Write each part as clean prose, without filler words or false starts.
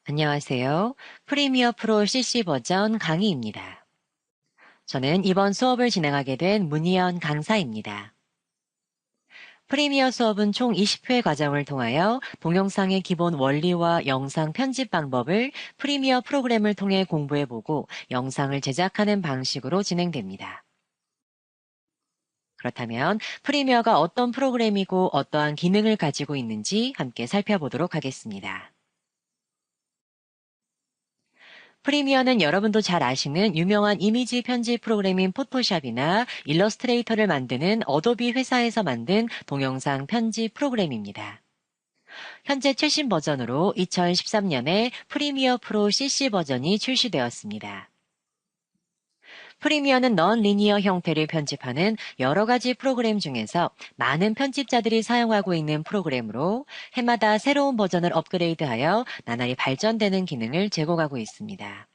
안녕하세요. 프리미어 프로 CC 버전 강의입니다. 저는 이번 수업을 진행하게 된 문희연 강사입니다. 프리미어 수업은 총 20회 과정을 통하여 동영상의 기본 원리와 영상 편집 방법을 프리미어 프로그램을 통해 공부해보고 영상을 제작하는 방식으로 진행됩니다. 그렇다면 프리미어가 어떤 프로그램이고 어떠한 기능을 가지고 있는지 함께 살펴보도록 하겠습니다. 프리미어는 여러분도 잘 아시는 유명한 이미지 편집 프로그램인 포토샵이나 일러스트레이터를 만드는 어도비 회사에서 만든 동영상 편집 프로그램입니다. 현재 최신 버전으로 2013년에 프리미어 프로 CC 버전이 출시되었습니다. 프리미어는 넌리니어 형태를 편집하는 여러 가지 프로그램 중에서 많은 편집자들이 사용하고 있는 프로그램으로 해마다 새로운 버전을 업그레이드하여 나날이 발전되는 기능을 제공하고 있습니다.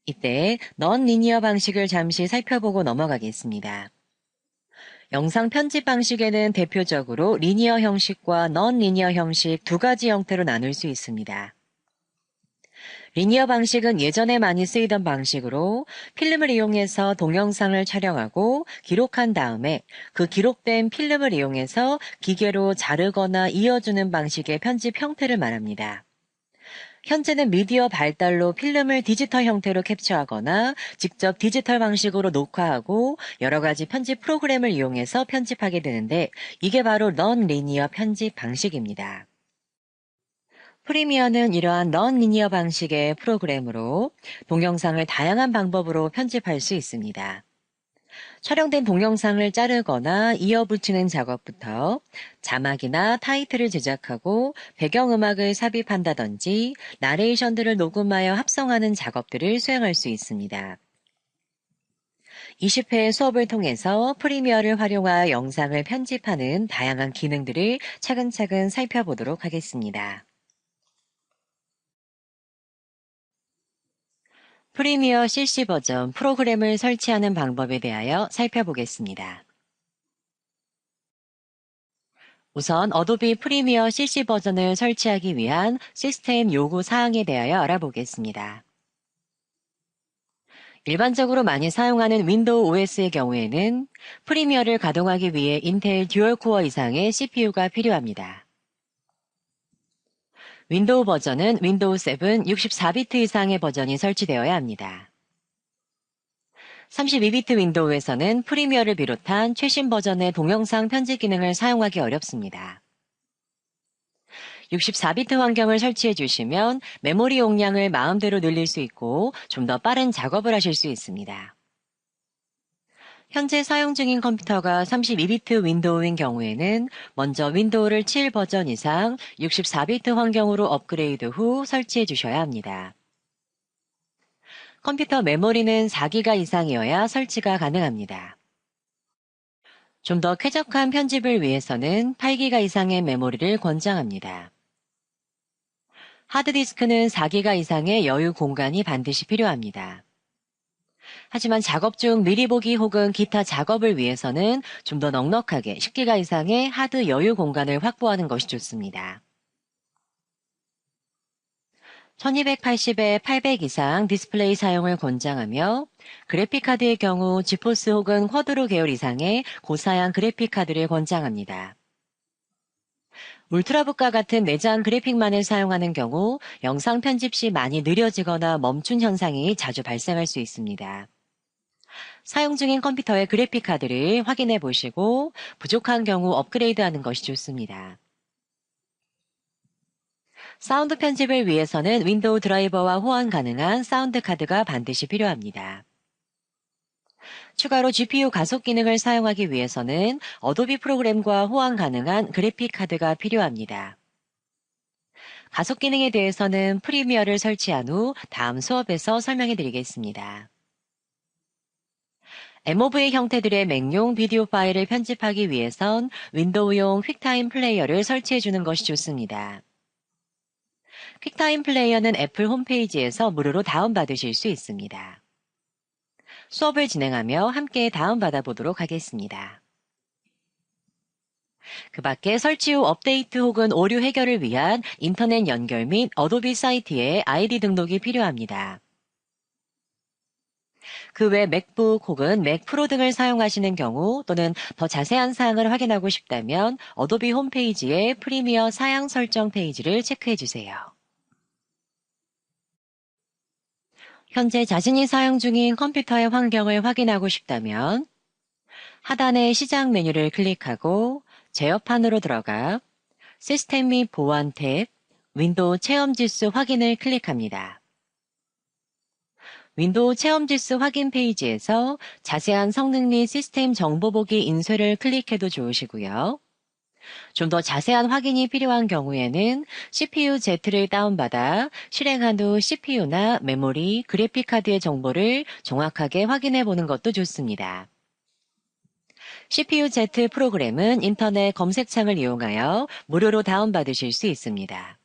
이때 넌리니어 방식을 잠시 살펴보고 넘어가겠습니다. 영상 편집 방식에는 대표적으로 리니어 형식과 넌리니어 형식 두 가지 형태로 나눌 수 있습니다. 리니어 방식은 예전에 많이 쓰이던 방식으로 필름을 이용해서 동영상을 촬영하고 기록한 다음에 그 기록된 필름을 이용해서 기계로 자르거나 이어주는 방식의 편집 형태를 말합니다. 현재는 미디어 발달로 필름을 디지털 형태로 캡처하거나 직접 디지털 방식으로 녹화하고 여러 가지 편집 프로그램을 이용해서 편집하게 되는데 이게 바로 넌리니어 편집 방식입니다. 프리미어는 이러한 넌리니어 방식의 프로그램으로 동영상을 다양한 방법으로 편집할 수 있습니다. 촬영된 동영상을 자르거나 이어붙이는 작업부터 자막이나 타이틀을 제작하고 배경음악을 삽입한다든지 나레이션들을 녹음하여 합성하는 작업들을 수행할 수 있습니다. 20회의 수업을 통해서 프리미어를 활용하여 영상을 편집하는 다양한 기능들을 차근차근 살펴보도록 하겠습니다. 프리미어 CC 버전 프로그램을 설치하는 방법에 대하여 살펴보겠습니다. 우선 어도비 프리미어 CC 버전을 설치하기 위한 시스템 요구 사항에 대하여 알아보겠습니다. 일반적으로 많이 사용하는 윈도우 OS의 경우에는 프리미어를 가동하기 위해 인텔 듀얼코어 이상의 CPU가 필요합니다. 윈도우 버전은 윈도우 7 64비트 이상의 버전이 설치되어야 합니다. 32비트 윈도우에서는 프리미어를 비롯한 최신 버전의 동영상 편집 기능을 사용하기 어렵습니다. 64비트 환경을 설치해 주시면 메모리 용량을 마음대로 늘릴 수 있고 좀 더 빠른 작업을 하실 수 있습니다. 현재 사용 중인 컴퓨터가 32비트 윈도우인 경우에는 먼저 윈도우를 7 버전 이상 64비트 환경으로 업그레이드 후 설치해 주셔야 합니다. 컴퓨터 메모리는 4기가 이상이어야 설치가 가능합니다. 좀 더 쾌적한 편집을 위해서는 8기가 이상의 메모리를 권장합니다. 하드디스크는 4기가 이상의 여유 공간이 반드시 필요합니다. 하지만 작업 중 미리 보기 혹은 기타 작업을 위해서는 좀 더 넉넉하게 10기가 이상의 하드 여유 공간을 확보하는 것이 좋습니다. 1280에 800 이상 디스플레이 사용을 권장하며 그래픽카드의 경우 지포스 혹은 쿼드로 계열 이상의 고사양 그래픽카드를 권장합니다. 울트라북과 같은 내장 그래픽만을 사용하는 경우 영상 편집 시 많이 느려지거나 멈춘 현상이 자주 발생할 수 있습니다. 사용 중인 컴퓨터의 그래픽카드를 확인해 보시고 부족한 경우 업그레이드하는 것이 좋습니다. 사운드 편집을 위해서는 윈도우 드라이버와 호환 가능한 사운드 카드가 반드시 필요합니다. 추가로 GPU 가속 기능을 사용하기 위해서는 어도비 프로그램과 호환 가능한 그래픽 카드가 필요합니다. 가속 기능에 대해서는 프리미어를 설치한 후 다음 수업에서 설명해 드리겠습니다. MOV 형태들의 맥용 비디오 파일을 편집하기 위해선 윈도우용 퀵타임 플레이어를 설치해 주는 것이 좋습니다. 퀵타임 플레이어는 애플 홈페이지에서 무료로 다운받으실 수 있습니다. 수업을 진행하며 함께 다운받아 보도록 하겠습니다. 그 밖에 설치 후 업데이트 혹은 오류 해결을 위한 인터넷 연결 및 어도비 사이트에 아이디 등록이 필요합니다. 그 외 맥북 혹은 맥 프로 등을 사용하시는 경우 또는 더 자세한 사항을 확인하고 싶다면 어도비 홈페이지의 프리미어 사양 설정 페이지를 체크해 주세요. 현재 자신이 사용 중인 컴퓨터의 환경을 확인하고 싶다면 하단의 시작 메뉴를 클릭하고 제어판으로 들어가 시스템 및 보안 탭, 윈도우 체험 지수 확인을 클릭합니다. 윈도우 체험 지수 확인 페이지에서 자세한 성능 및 시스템 정보 보기 인쇄를 클릭해도 좋으시고요. 좀 더 자세한 확인이 필요한 경우에는 CPU-Z를 다운받아 실행한 후 CPU나 메모리, 그래픽카드의 정보를 정확하게 확인해 보는 것도 좋습니다. CPU-Z 프로그램은 인터넷 검색창을 이용하여 무료로 다운받으실 수 있습니다.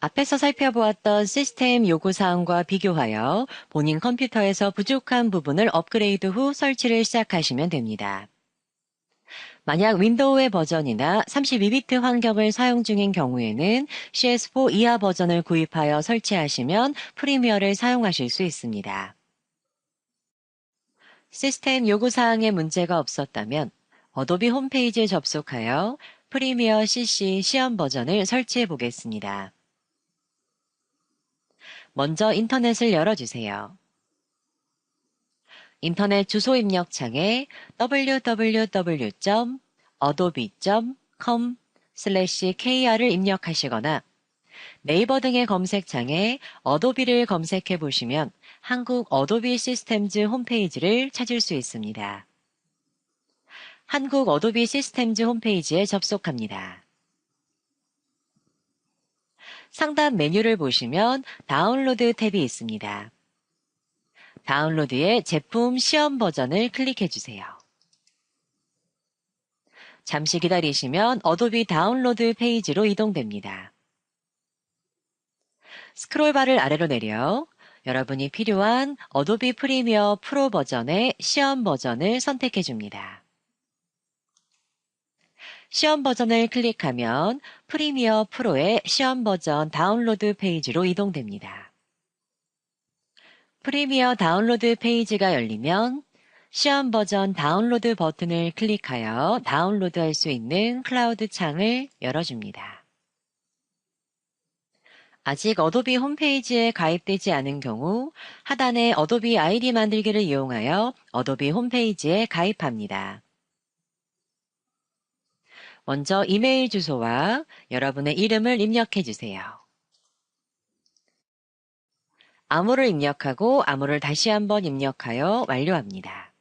앞에서 살펴보았던 시스템 요구사항과 비교하여 본인 컴퓨터에서 부족한 부분을 업그레이드 후 설치를 시작하시면 됩니다. 만약 윈도우의 버전이나 32비트 환경을 사용 중인 경우에는 CS4 이하 버전을 구입하여 설치하시면 프리미어를 사용하실 수 있습니다. 시스템 요구사항에 문제가 없었다면 어도비 홈페이지에 접속하여 프리미어 CC 시험 버전을 설치해 보겠습니다. 먼저 인터넷을 열어주세요. 인터넷 주소 입력 창에 www.adobe.com/kr을 입력하시거나 네이버 등의 검색창에 어도비를 검색해 보시면 한국 어도비 시스템즈 홈페이지를 찾을 수 있습니다. 한국 어도비 시스템즈 홈페이지에 접속합니다. 상단 메뉴를 보시면 다운로드 탭이 있습니다. 다운로드의 제품 시험 버전을 클릭해 주세요. 잠시 기다리시면 어도비 다운로드 페이지로 이동됩니다. 스크롤바를 아래로 내려 여러분이 필요한 어도비 프리미어 프로 버전의 시험 버전을 선택해 줍니다. 시험 버전을 클릭하면 프리미어 프로의 시험 버전 다운로드 페이지로 이동됩니다. 프리미어 다운로드 페이지가 열리면 시험 버전 다운로드 버튼을 클릭하여 다운로드할 수 있는 클라우드 창을 열어줍니다. 아직 어도비 홈페이지에 가입되지 않은 경우 하단의 어도비 아이디 만들기를 이용하여 어도비 홈페이지에 가입합니다. 먼저 이메일 주소와 여러분의 이름을 입력해 주세요. 암호를 입력하고 암호를 다시 한번 입력하여 완료합니다.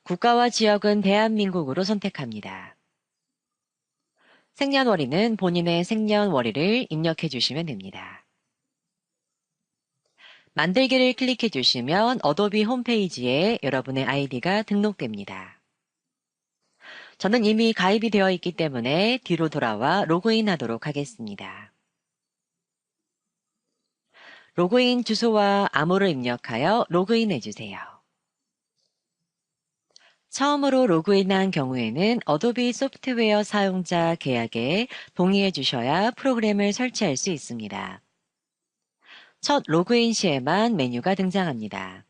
국가와 지역은 대한민국으로 선택합니다. 생년월일은 본인의 생년월일을 입력해 주시면 됩니다. 만들기를 클릭해 주시면 어도비 홈페이지에 여러분의 아이디가 등록됩니다. 저는 이미 가입이 되어 있기 때문에 뒤로 돌아와 로그인 하도록 하겠습니다. 로그인 주소와 암호를 입력하여 로그인해 주세요. 처음으로 로그인한 경우에는 어도비 소프트웨어 사용자 계약에 동의해 주셔야 프로그램을 설치할 수 있습니다. 첫 로그인 시에만 메뉴가 등장합니다.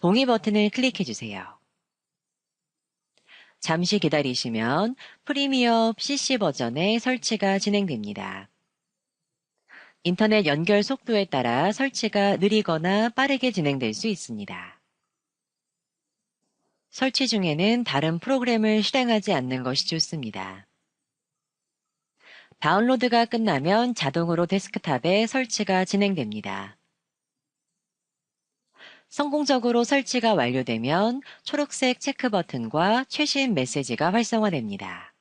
동의 버튼을 클릭해 주세요. 잠시 기다리시면 프리미어 CC 버전의 설치가 진행됩니다. 인터넷 연결 속도에 따라 설치가 느리거나 빠르게 진행될 수 있습니다. 설치 중에는 다른 프로그램을 실행하지 않는 것이 좋습니다. 다운로드가 끝나면 자동으로 데스크탑에 설치가 진행됩니다. 성공적으로 설치가 완료되면 초록색 체크 버튼과 최신 메시지가 활성화됩니다.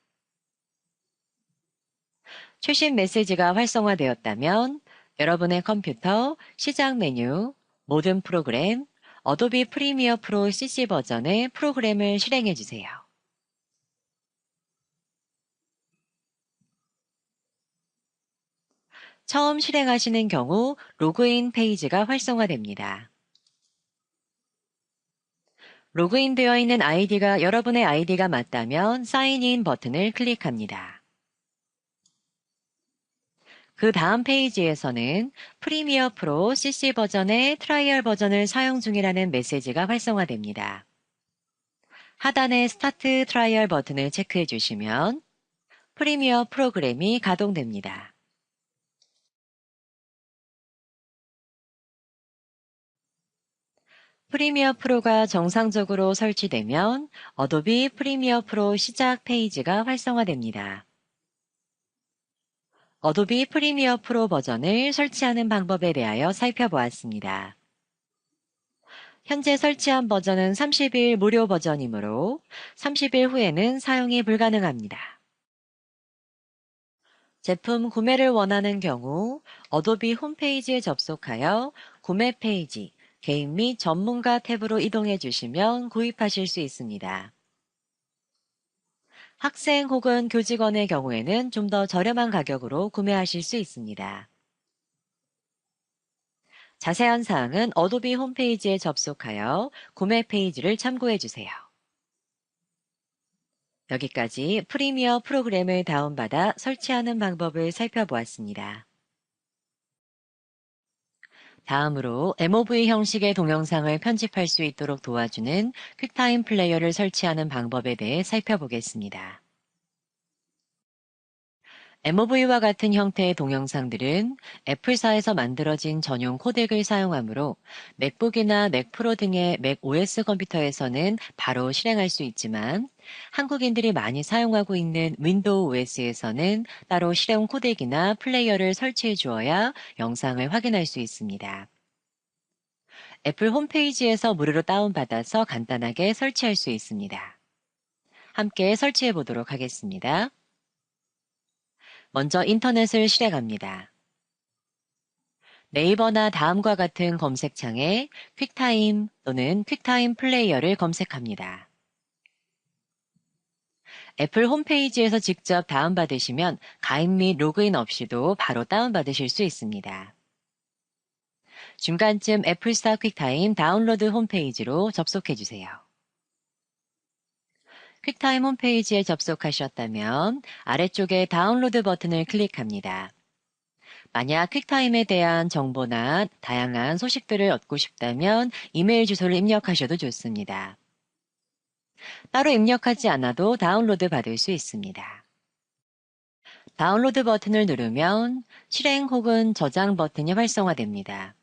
최신 메시지가 활성화되었다면 여러분의 컴퓨터 시작 메뉴, 모든 프로그램, 어도비 프리미어 프로 CC 버전의 프로그램을 실행해 주세요. 처음 실행하시는 경우 로그인 페이지가 활성화됩니다. 로그인되어 있는 아이디가 여러분의 아이디가 맞다면 사인인 버튼을 클릭합니다. 그 다음 페이지에서는 프리미어 프로 CC 버전의 트라이얼 버전을 사용 중이라는 메시지가 활성화됩니다. 하단의 스타트 트라이얼 버튼을 체크해 주시면 프리미어 프로그램이 가동됩니다. 프리미어 프로가 정상적으로 설치되면 어도비 프리미어 프로 시작 페이지가 활성화됩니다. 어도비 프리미어 프로 버전을 설치하는 방법에 대하여 살펴보았습니다. 현재 설치한 버전은 30일 무료 버전이므로 30일 후에는 사용이 불가능합니다. 제품 구매를 원하는 경우 어도비 홈페이지에 접속하여 구매 페이지, 개인 및 전문가 탭으로 이동해 주시면 구입하실 수 있습니다. 학생 혹은 교직원의 경우에는 좀 더 저렴한 가격으로 구매하실 수 있습니다. 자세한 사항은 어도비 홈페이지에 접속하여 구매 페이지를 참고해 주세요. 여기까지 프리미어 프로그램을 다운받아 설치하는 방법을 살펴보았습니다. 다음으로 MOV 형식의 동영상을 편집할 수 있도록 도와주는 퀵타임 플레이어를 설치하는 방법에 대해 살펴보겠습니다. MOV와 같은 형태의 동영상들은 애플사에서 만들어진 전용 코덱을 사용하므로 맥북이나 맥프로 등의 맥OS 컴퓨터에서는 바로 실행할 수 있지만 한국인들이 많이 사용하고 있는 윈도우 OS에서는 따로 실행 코덱이나 플레이어를 설치해 주어야 영상을 확인할 수 있습니다. 애플 홈페이지에서 무료로 다운받아서 간단하게 설치할 수 있습니다. 함께 설치해 보도록 하겠습니다. 먼저 인터넷을 실행합니다. 네이버나 다음과 같은 검색창에 퀵타임 또는 퀵타임 플레이어를 검색합니다. 애플 홈페이지에서 직접 다운받으시면 가입 및 로그인 없이도 바로 다운받으실 수 있습니다. 중간쯤 애플스타 퀵타임 다운로드 홈페이지로 접속해 주세요. 퀵타임 홈페이지에 접속하셨다면 아래쪽에 다운로드 버튼을 클릭합니다. 만약 퀵타임에 대한 정보나 다양한 소식들을 얻고 싶다면 이메일 주소를 입력하셔도 좋습니다. 따로 입력하지 않아도 다운로드 받을 수 있습니다. 다운로드 버튼을 누르면 실행 혹은 저장 버튼이 활성화됩니다.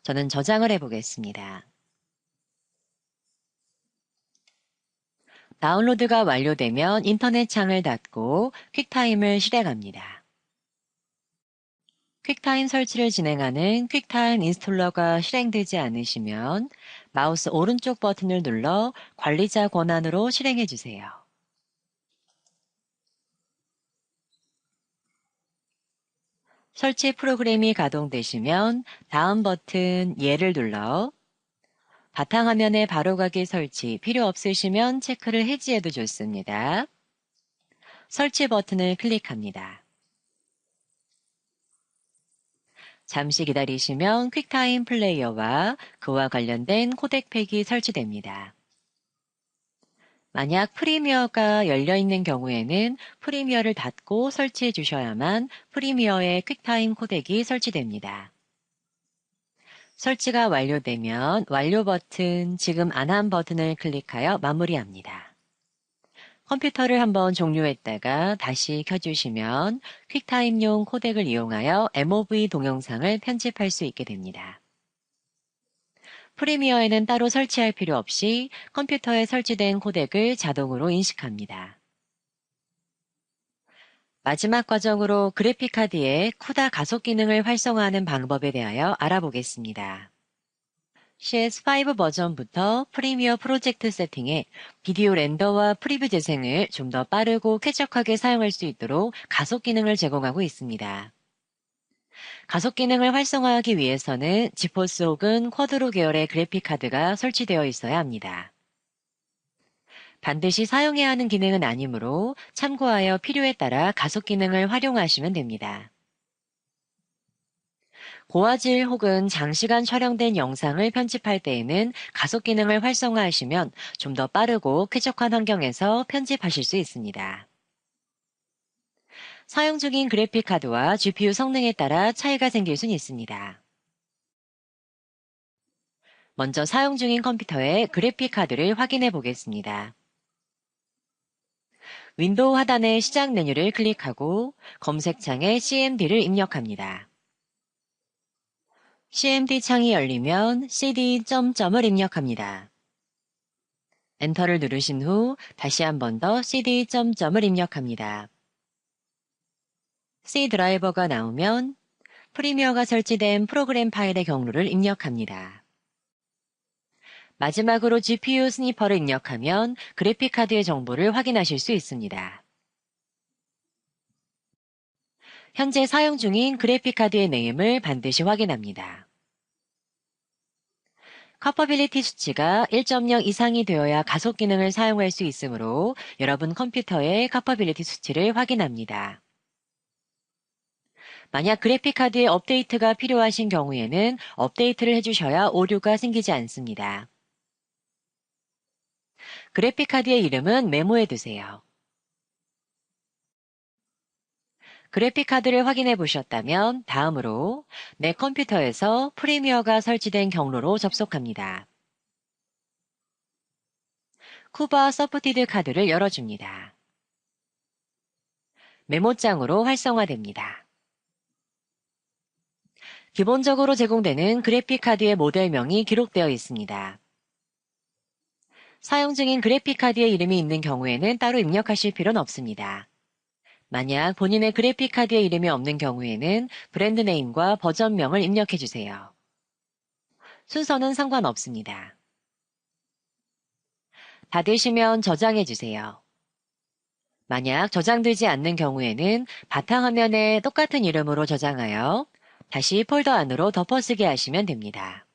저는 저장을 해보겠습니다. 다운로드가 완료되면 인터넷 창을 닫고 퀵타임을 실행합니다. 퀵타임 설치를 진행하는 퀵타임 인스톨러가 실행되지 않으시면 마우스 오른쪽 버튼을 눌러 관리자 권한으로 실행해 주세요. 설치 프로그램이 가동되시면 다음 버튼 예를 눌러 바탕화면에 바로가기 설치 필요 없으시면 체크를 해지해도 좋습니다. 설치 버튼을 클릭합니다. 잠시 기다리시면 퀵타임 플레이어와 그와 관련된 코덱팩이 설치됩니다. 만약 프리미어가 열려있는 경우에는 프리미어를 닫고 설치해 주셔야만 프리미어의 퀵타임 코덱이 설치됩니다. 설치가 완료되면 완료 버튼, 지금 안 한 버튼을 클릭하여 마무리합니다. 컴퓨터를 한번 종료했다가 다시 켜주시면 퀵타임용 코덱을 이용하여 MOV 동영상을 편집할 수 있게 됩니다. 프리미어에는 따로 설치할 필요 없이 컴퓨터에 설치된 코덱을 자동으로 인식합니다. 마지막 과정으로 그래픽카드의 쿠다 가속 기능을 활성화하는 방법에 대하여 알아보겠습니다. CS5 버전부터 프리미어 프로젝트 세팅에 비디오 렌더와 프리뷰 재생을 좀 더 빠르고 쾌적하게 사용할 수 있도록 가속 기능을 제공하고 있습니다. 가속 기능을 활성화하기 위해서는 지포스 혹은 쿼드로 계열의 그래픽카드가 설치되어 있어야 합니다. 반드시 사용해야 하는 기능은 아니므로 참고하여 필요에 따라 가속 기능을 활용하시면 됩니다. 고화질 혹은 장시간 촬영된 영상을 편집할 때에는 가속 기능을 활성화하시면 좀 더 빠르고 쾌적한 환경에서 편집하실 수 있습니다. 사용 중인 그래픽카드와 GPU 성능에 따라 차이가 생길 수는 있습니다. 먼저 사용 중인 컴퓨터의 그래픽카드를 확인해 보겠습니다. 윈도우 하단의 시작 메뉴를 클릭하고 검색창에 CMD를 입력합니다. CMD 창이 열리면 CD 점점을 입력합니다. 엔터를 누르신 후 다시 한 번 더 CD 점점을 입력합니다. C 드라이버가 나오면 프리미어가 설치된 프로그램 파일의 경로를 입력합니다. 마지막으로 GPU 스니퍼를 입력하면 그래픽카드의 정보를 확인하실 수 있습니다. 현재 사용 중인 그래픽카드의 네임을 반드시 확인합니다. 커퍼빌리티 수치가 1.0 이상이 되어야 가속 기능을 사용할 수 있으므로 여러분 컴퓨터의 커퍼빌리티 수치를 확인합니다. 만약 그래픽카드의 업데이트가 필요하신 경우에는 업데이트를 해주셔야 오류가 생기지 않습니다. 그래픽카드의 이름은 메모해 두세요. 그래픽카드를 확인해 보셨다면 다음으로 내 컴퓨터에서 프리미어가 설치된 경로로 접속합니다. 쿠바 서포티드 카드를 열어줍니다. 메모장으로 활성화됩니다. 기본적으로 제공되는 그래픽카드의 모델명이 기록되어 있습니다. 사용 중인 그래픽카드의 이름이 있는 경우에는 따로 입력하실 필요는 없습니다. 만약 본인의 그래픽카드의 이름이 없는 경우에는 브랜드 네임과 버전명을 입력해 주세요. 순서는 상관없습니다. 다 되시면 저장해 주세요. 만약 저장되지 않는 경우에는 바탕화면에 똑같은 이름으로 저장하여 다시 폴더 안으로 덮어쓰기 하시면 됩니다.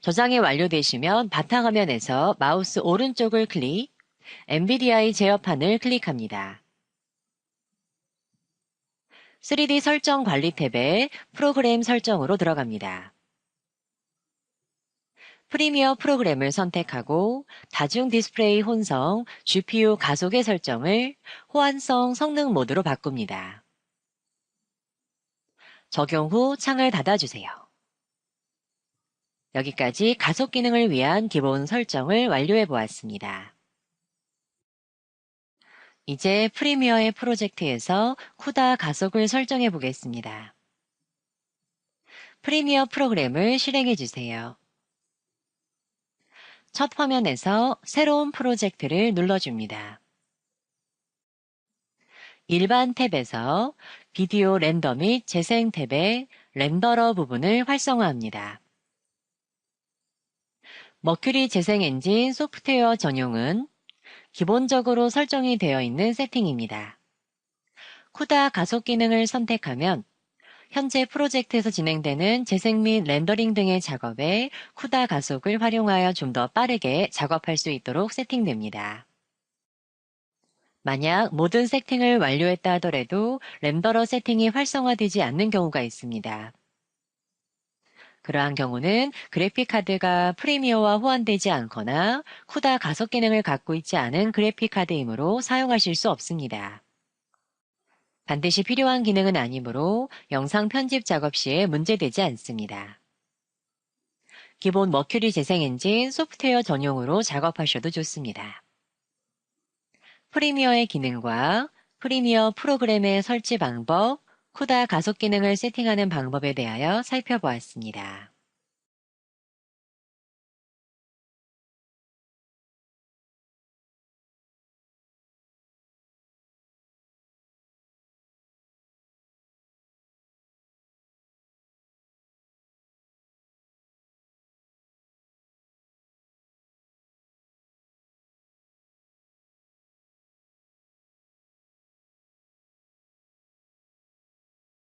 저장이 완료되시면 바탕화면에서 마우스 오른쪽을 클릭, NVDI 제어판을 클릭합니다. 3D 설정 관리 탭에 프로그램 설정으로 들어갑니다. 프리미어 프로그램을 선택하고 다중 디스플레이 혼성, GPU 가속의 설정을 호환성 성능 모드로 바꿉니다. 적용 후 창을 닫아주세요. 여기까지 가속 기능을 위한 기본 설정을 완료해 보았습니다. 이제 프리미어의 프로젝트에서 쿠다 가속을 설정해 보겠습니다. 프리미어 프로그램을 실행해 주세요. 첫 화면에서 새로운 프로젝트를 눌러줍니다. 일반 탭에서 비디오 렌더 및 재생 탭의 렌더러 부분을 활성화합니다. 머큐리 재생 엔진 소프트웨어 전용은 기본적으로 설정이 되어 있는 세팅입니다. 쿠다 가속 기능을 선택하면 현재 프로젝트에서 진행되는 재생 및 렌더링 등의 작업에 쿠다 가속을 활용하여 좀 더 빠르게 작업할 수 있도록 세팅됩니다. 만약 모든 세팅을 완료했다 하더라도 렌더러 세팅이 활성화되지 않는 경우가 있습니다. 그러한 경우는 그래픽카드가 프리미어와 호환되지 않거나 쿠다 가속 기능을 갖고 있지 않은 그래픽카드이므로 사용하실 수 없습니다. 반드시 필요한 기능은 아니므로 영상 편집 작업 시에 문제되지 않습니다. 기본 머큐리 재생 엔진 소프트웨어 전용으로 작업하셔도 좋습니다. 프리미어의 기능과 프리미어 프로그램의 설치 방법, 쿠다 가속 기능을 세팅하는 방법에 대하여 살펴보았습니다.